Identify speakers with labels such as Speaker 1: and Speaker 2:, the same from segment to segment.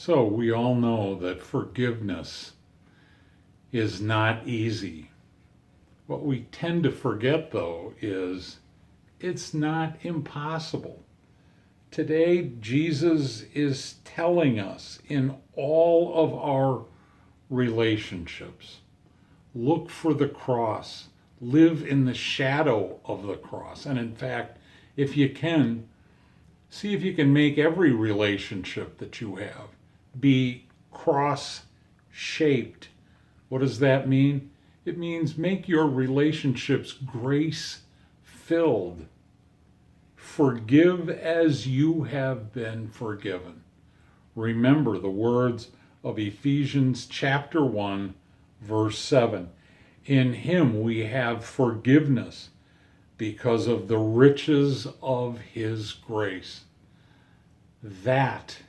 Speaker 1: So we all know that forgiveness is not easy. What we tend to forget, though, is it's not impossible. Today, Jesus is telling us in all of our relationships, look for the cross, live in the shadow of the cross. And in fact, if you can, see if you can make every relationship that you have be cross-shaped. What does that mean? It means make your relationships grace-filled. Forgive as you have been forgiven. Remember the words of Ephesians chapter 1, verse 7. In him we have forgiveness because of the riches of his grace. That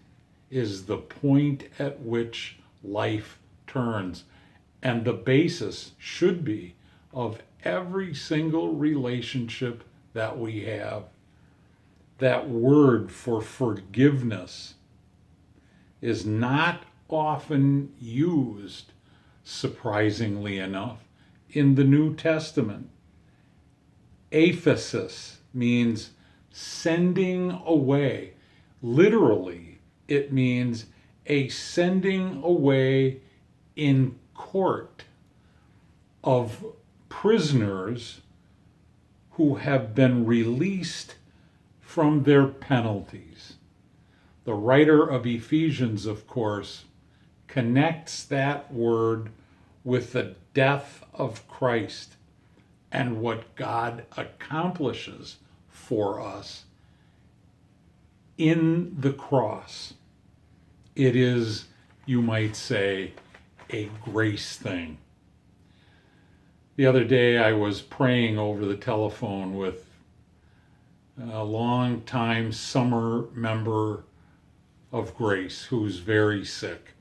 Speaker 1: is the point at which life turns, and the basis should be of every single relationship that we have. That word for forgiveness is not often used, surprisingly enough, in the New Testament. Aphesis means sending away. Literally, it means a sending away in court of prisoners who have been released from their penalties. The writer of Ephesians, of course, connects that word with the death of Christ and what God accomplishes for us in the cross. It is, you might say, a grace thing. The other day I was praying over the telephone with a long-time summer member of Grace who's very sick.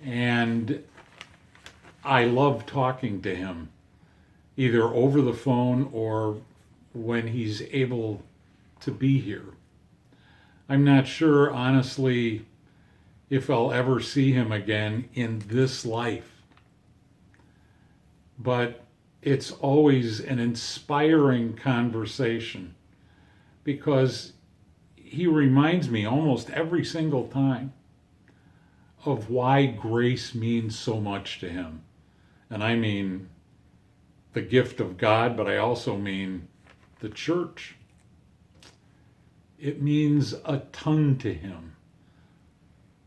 Speaker 1: And I love talking to him, either over the phone or when he's able to be here. I'm not sure, honestly, if I'll ever see him again in this life. But it's always an inspiring conversation because he reminds me almost every single time of why grace means so much to him. And I mean the gift of God, but I also mean the church. It means a ton to him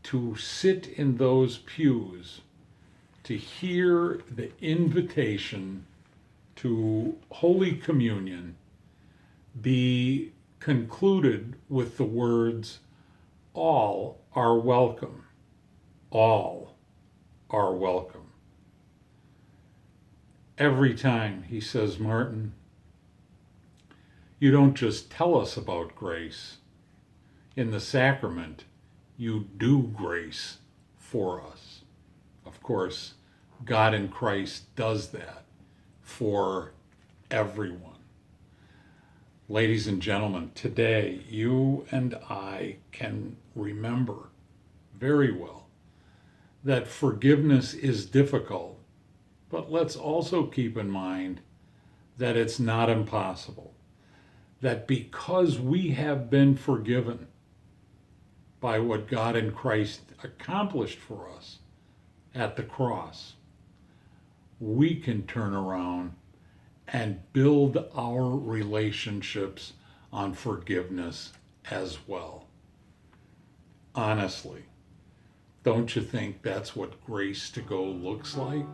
Speaker 1: to sit in those pews, to hear the invitation to Holy Communion be concluded with the words, all are welcome. All are welcome. Every time he says, Martin, you don't just tell us about grace. In the sacrament, you do grace for us. Of course, God in Christ does that for everyone. Ladies and gentlemen, today you and I can remember very well that forgiveness is difficult, but let's also keep in mind that it's not impossible. That because we have been forgiven by what God in Christ accomplished for us at the cross, we can turn around and build our relationships on forgiveness as well. Honestly, don't you think that's what grace to go looks like?